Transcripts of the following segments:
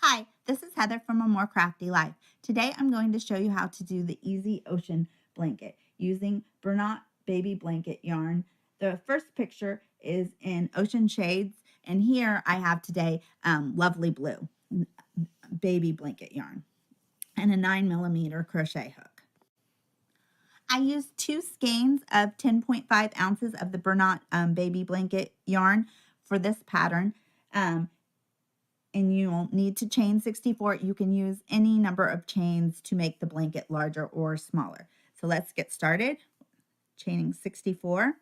Hi, this is Heather from A More Crafty Life. Today I'm going to show you how to do the Easy Ocean blanket using Bernat baby blanket yarn. The first picture is in Ocean Shades, and here I have today Lovely Blue baby blanket yarn and a 9mm crochet hook. I used 2 skeins of 10.5 ounces of the Bernat baby blanket yarn for this pattern. And you'll need to chain 64. You can use any number of chains to make the blanket larger or smaller. So let's get started. Chaining 64.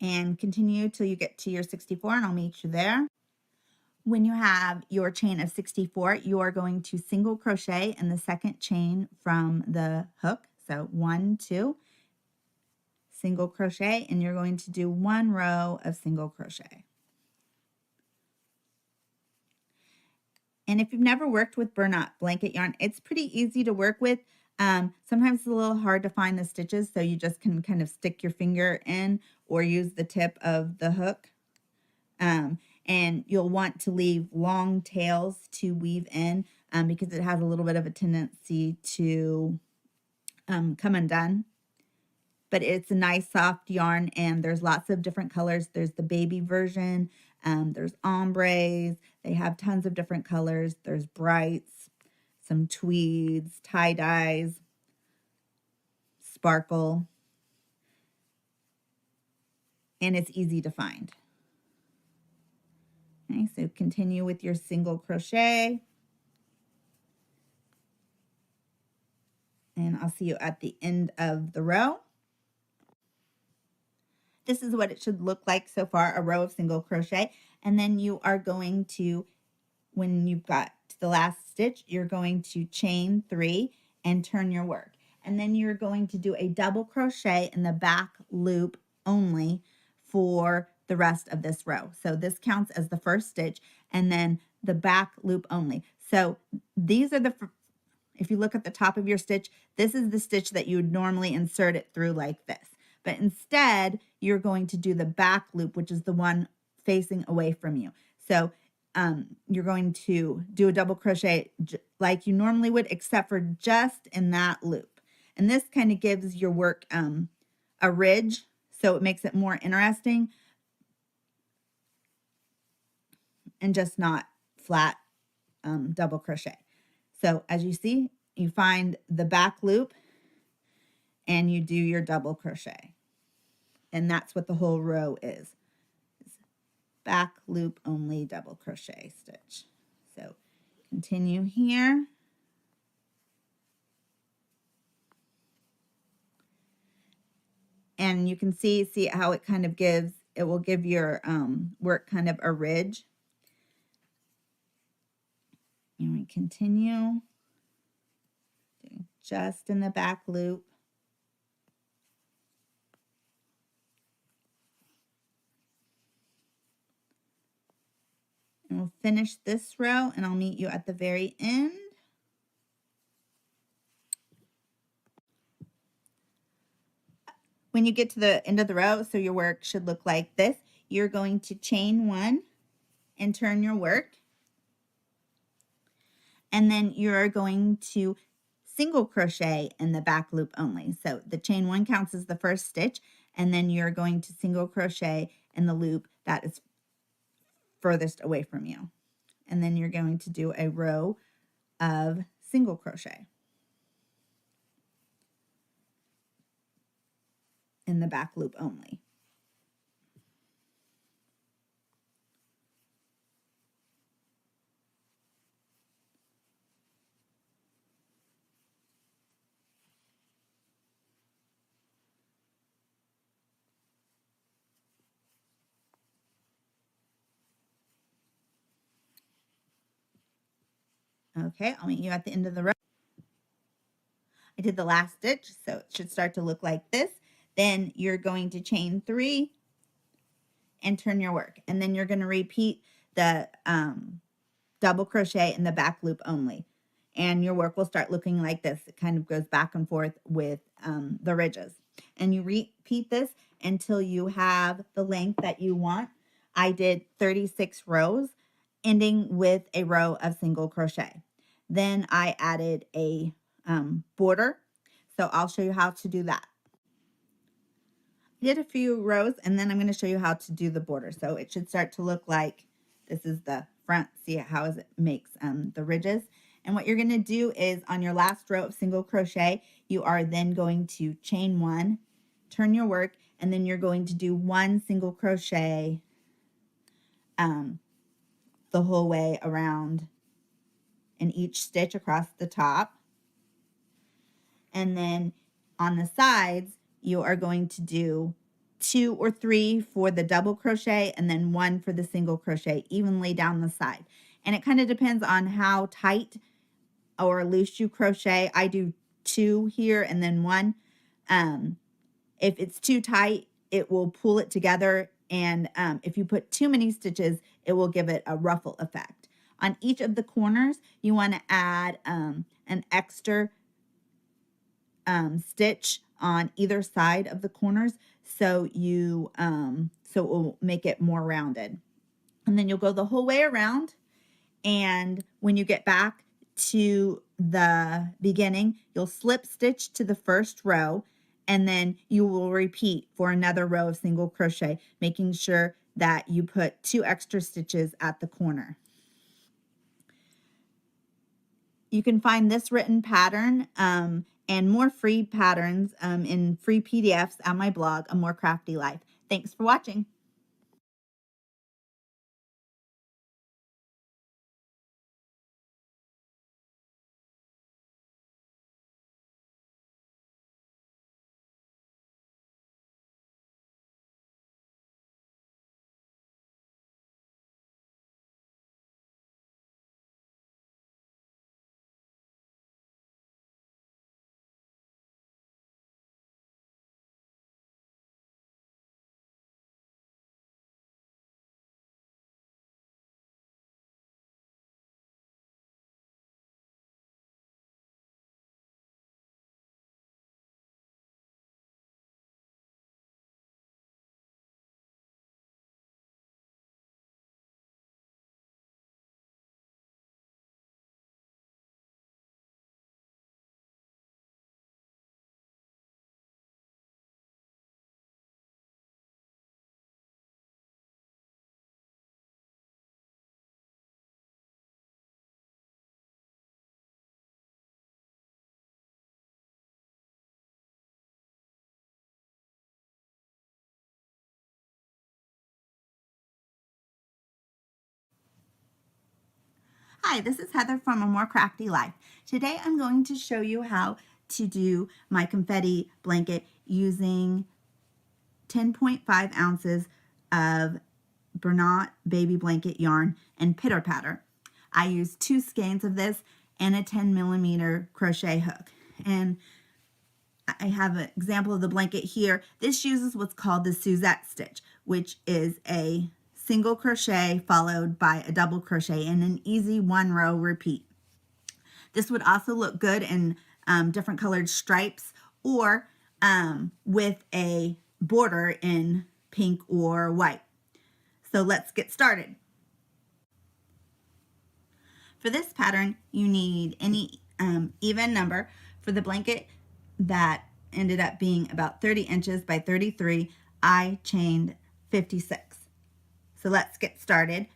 And continue till you get to your 64, and I'll meet you there. When you have your chain of 64, you are going to single crochet in the second chain from the hook. So 1, 2, single crochet, and you're going to do 1 row of single crochet. And if you've never worked with Bernat blanket yarn, it's pretty easy to work with. Sometimes it's a little hard to find the stitches, so you just can kind of stick your finger in or use the tip of the hook. And you'll want to leave long tails to weave in because it has a little bit of a tendency to come undone. But it's a nice soft yarn, and there's lots of different colors. There's the baby version, there's ombres, they have tons of different colors. There's brights, some tweeds, tie-dyes, sparkle, and it's easy to find. Okay, so continue with your single crochet, and I'll see you at the end of the row. This is what it should look like so far, a row of single crochet. And then you are going to, when you've got to the last stitch, you're going to chain 3 and turn your work. And then you're going to do a double crochet in the back loop only for the rest of this row. So this counts as the first stitch, and then the back loop only. So these are if you look at the top of your stitch, this is the stitch that you would normally insert it through like this. But instead, you're going to do the back loop, which is the one facing away from you. So you're going to do a double crochet like you normally would, except for just in that loop. And this kind of gives your work a ridge, so it makes it more interesting and just not flat double crochet. So as you see, you find the back loop and you do your double crochet. And that's what the whole row is. Back loop only double crochet stitch. So continue here. And you can see how it kind of gives, it will give your work kind of a ridge. And we continue just in the back loop. And we'll finish this row, and I'll meet you at the very end. When you get to the end of the row, so your work should look like this, you're going to chain 1 and turn your work. And then you're going to single crochet in the back loop only. So the chain 1 counts as the first stitch, and then you're going to single crochet in the loop that is furthest away from you. And then you're going to do a row of single crochet in the back loop only. Okay, I'll meet you at the end of the row. I did the last stitch, so it should start to look like this. Then you're going to chain 3 and turn your work. And then you're going to repeat the double crochet in the back loop only. And your work will start looking like this. It kind of goes back and forth with the ridges. And you repeat this until you have the length that you want. I did 36 rows, ending with a row of single crochet. Then I added a border. So I'll show you how to do that. I did a few rows and then I'm going to show you how to do the border. So it should start to look like this is the front. See how it makes the ridges. And what you're going to do is on your last row of single crochet, you are then going to chain one, turn your work, and then you're going to do one single crochet the whole way around in each stitch across the top. And then on the sides, you are going to do 2 or 3 for the double crochet and then 1 for the single crochet evenly down the side. And it kind of depends on how tight or loose you crochet. I do 2 here and then 1. If it's too tight, it will pull it together. And if you put too many stitches, it will give it a ruffle effect. On each of the corners, you want to add an extra stitch on either side of the corners so you so it will make it more rounded. And then you'll go the whole way around, and when you get back to the beginning, you'll slip stitch to the first row, and then you will repeat for another row of single crochet, making sure that you put 2 extra stitches at the corner. You can find this written pattern and more free patterns in free PDFs on my blog, A More Crafty Life. Thanks for watching. Hi, this is Heather from A More Crafty Life. Today I'm going to show you how to do my confetti blanket using 10.5 ounces of Bernat baby blanket yarn and pitter patter. I use 2 skeins of this and a 10mm crochet hook. And I have an example of the blanket here. This uses what's called the Suzette stitch, which is a single crochet followed by a double crochet and an easy 1 row repeat. This would also look good in different colored stripes or with a border in pink or white. So let's get started. For this pattern, you need any even number. For the blanket that ended up being about 30 inches by 33, I chained 56. So let's get started.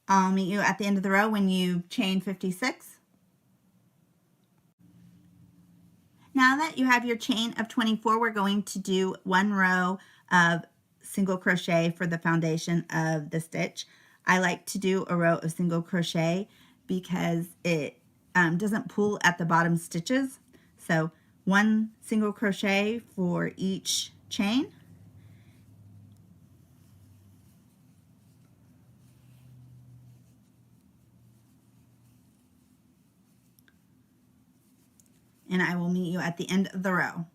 I'll meet you at the end of the row when you chain 56. Now that you have your chain of 24, we're going to do 1 row of single crochet for the foundation of the stitch. I like to do a row of single crochet because it doesn't pull at the bottom stitches. So 1 single crochet for each chain. and I will meet you at the end of the row.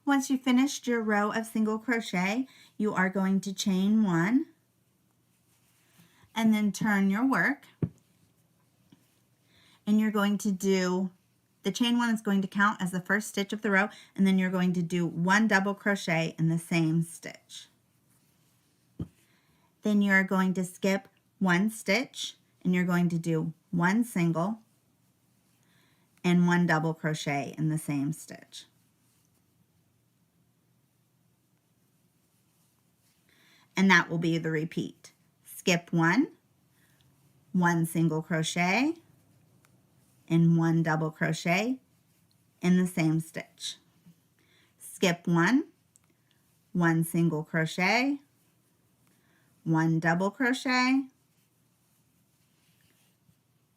Once you've finished your row of single crochet, you are going to chain 1 and then turn your work, and you're going to do the chain 1 is going to count as the first stitch of the row, and then you're going to do 1 double crochet in the same stitch. Then you're going to skip 1 stitch, and you're going to do 1 single and 1 double crochet in the same stitch. And that will be the repeat. Skip 1, 1 single crochet, and 1 double crochet in the same stitch. Skip 1, 1 single crochet, 1 double crochet,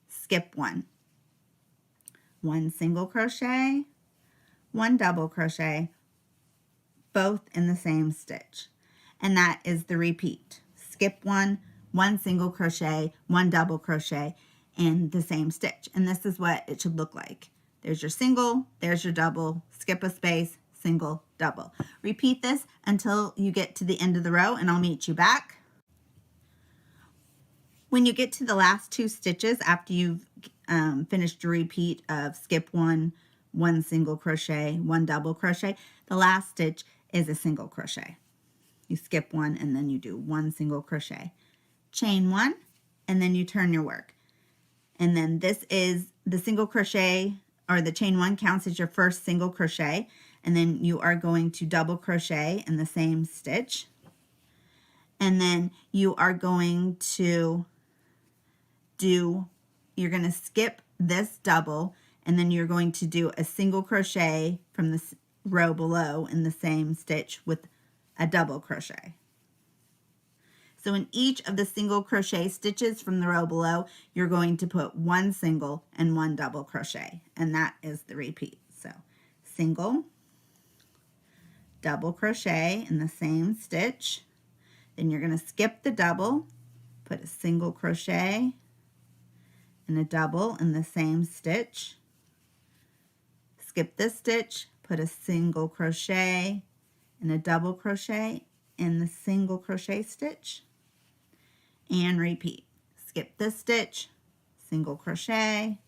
skip 1, 1 single crochet, 1 double crochet, both in the same stitch. And that is the repeat. Skip 1, 1 single crochet, 1 double crochet in the same stitch. And this is what it should look like. There's your single, there's your double, skip a space, single, double. Repeat this until you get to the end of the row, and I'll meet you back. When you get to the last 2 stitches after you've finished your repeat of skip 1, 1 single crochet, 1 double crochet, the last stitch is a single crochet. You skip 1 and then you do 1 single crochet. Chain 1 and then you turn your work. And then this is the single crochet, or the chain 1 counts as your first single crochet, and then you are going to double crochet in the same stitch. And then you are going to you're going to skip this double, and then you're going to do a single crochet from the row below in the same stitch with a double crochet. So in each of the single crochet stitches from the row below, you're going to put 1 single and 1 double crochet, and that is the repeat. So single, double crochet in the same stitch, then you're going to skip the double, put a single crochet and a double in the same stitch, skip this stitch, put a single crochet and a double crochet in the single crochet stitch, and repeat. Skip this stitch, single crochet,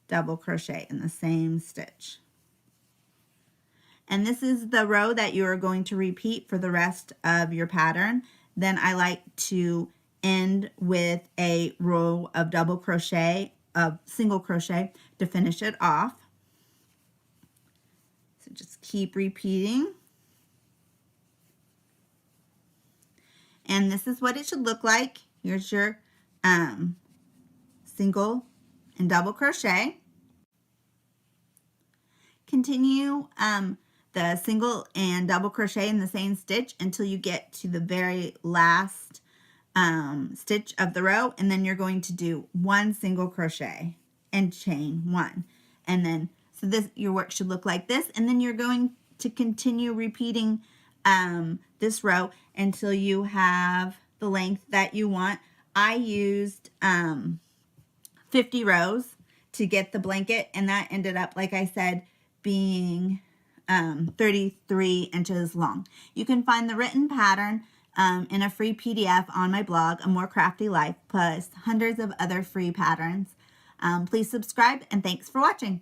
double crochet in the same stitch. And this is the row that you are going to repeat for the rest of your pattern. Then I like to end with a row of double crochet, of single crochet to finish it off. So just keep repeating. And this is what it should look like. Here's your single and double crochet. Continue the single and double crochet in the same stitch until you get to the very last stitch of the row, and then you're going to do 1 single crochet and chain 1. And then, so this, your work should look like this, and then you're going to continue repeating this row until you have the length that you want. I used 50 rows to get the blanket, and that ended up, like I said, being 33 inches long. You can find the written pattern in a free PDF on my blog, A More Crafty Life, plus hundreds of other free patterns. Please subscribe, and thanks for watching.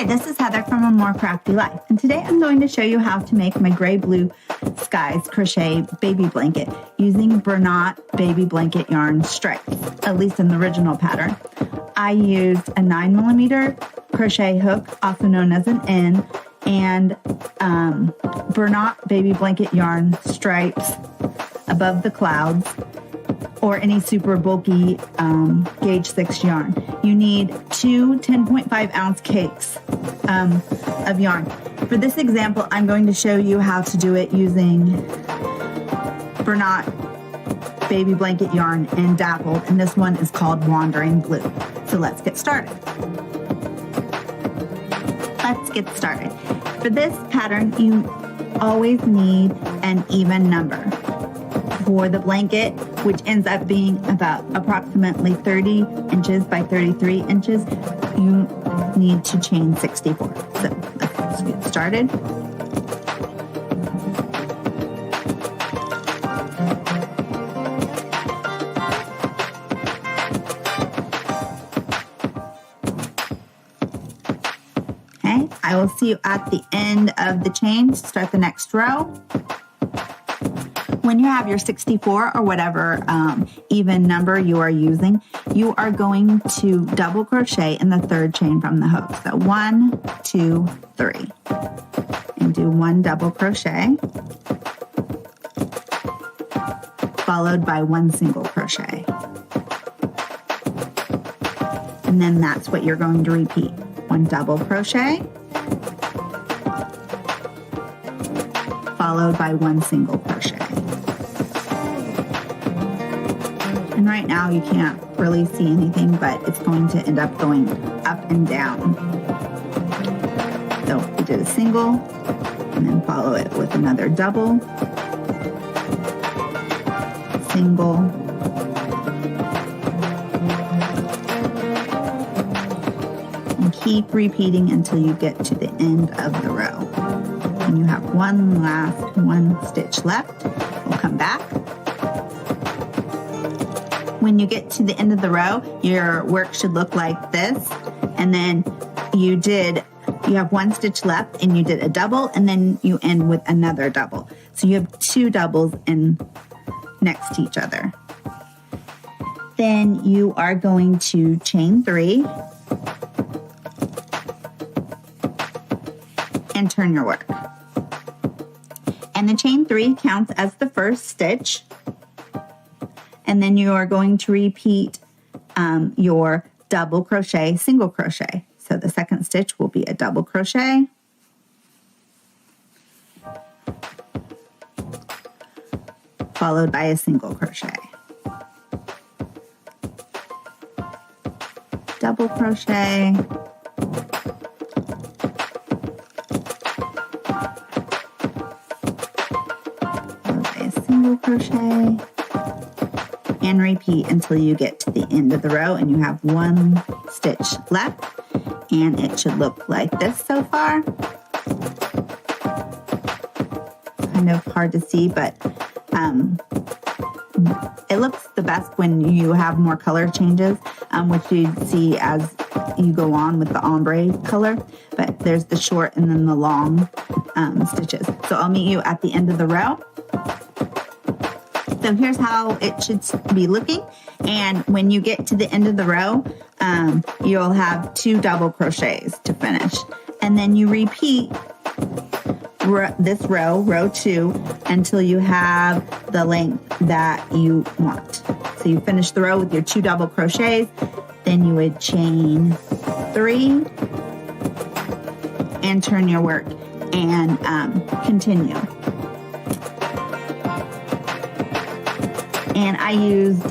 Hi, this is Heather from A More Crafty Life, and today I'm going to show you how to make my gray blue skies crochet baby blanket using Bernat baby blanket yarn stripes, at least in the original pattern. I used a 9mm crochet hook, also known as an N, and Bernat baby blanket yarn stripes above the clouds, or any super bulky gauge 6 yarn. You need 2 10.5 ounce cakes of yarn. For this example, I'm going to show you how to do it using Bernat baby blanket yarn and dappled, and this one is called Wandering Blue. So let's get started. For this pattern, you always need an even number. For the blanket, which ends up being about approximately 30 inches by 33 inches, you need to chain 64. So let's get started. Okay, I will see you at the end of the chain to start the next row. When you have your 64 or whatever even number you are using, you are going to double crochet in the third chain from the hook. So 1, 2, 3. And do 1 double crochet, followed by 1 single crochet. And then that's what you're going to repeat. 1 double crochet, followed by 1 single crochet. And right now you can't really see anything, but it's going to end up going up and down. So we did a single, and then follow it with another double, single, and keep repeating until you get to the end of the row. And you have one stitch left. We'll come back. When you get to the end of the row, your work should look like this. And then you have 1 stitch left, and you did a double, and then you end with another double. So you have 2 doubles next to each other. Then you are going to chain 3 and turn your work. And the chain 3 counts as the first stitch. And then you are going to repeat your double crochet, single crochet. So the second stitch will be a double crochet, followed by a single crochet, double crochet, followed by a single crochet, and repeat until you get to the end of the row and you have 1 stitch left, and it should look like this so far. Kind of hard to see, but it looks the best when you have more color changes, which you see as you go on with the ombre color, but there's the short and then the long stitches. So I'll meet you at the end of the row. So here's how it should be looking. And when you get to the end of the row, you'll have 2 double crochets to finish. And then you repeat this row 2, until you have the length that you want. So you finish the row with your 2 double crochets, then you would chain 3 and turn your work and continue. And I used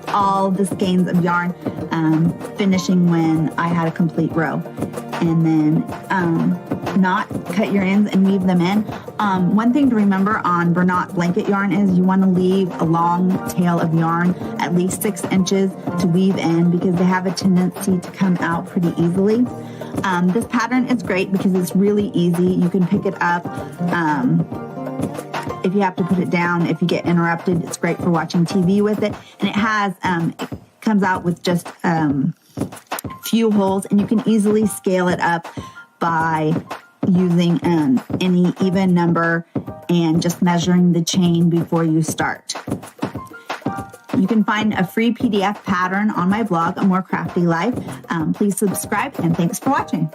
all the skeins of yarn, finishing when I had a complete row. And then not cut your ends and weave them in. One thing to remember on Bernat blanket yarn is you want to leave a long tail of yarn, at least 6 inches, to weave in, because they have a tendency to come out pretty easily. This pattern is great because it's really easy. You can pick it up. If you have to put it down, if you get interrupted, it's great for watching TV with it. And it has, it comes out with just few holes, and you can easily scale it up by using any even number and just measuring the chain before you start. You can find a free PDF pattern on my blog, A More Crafty Life. Please subscribe, and thanks for watching.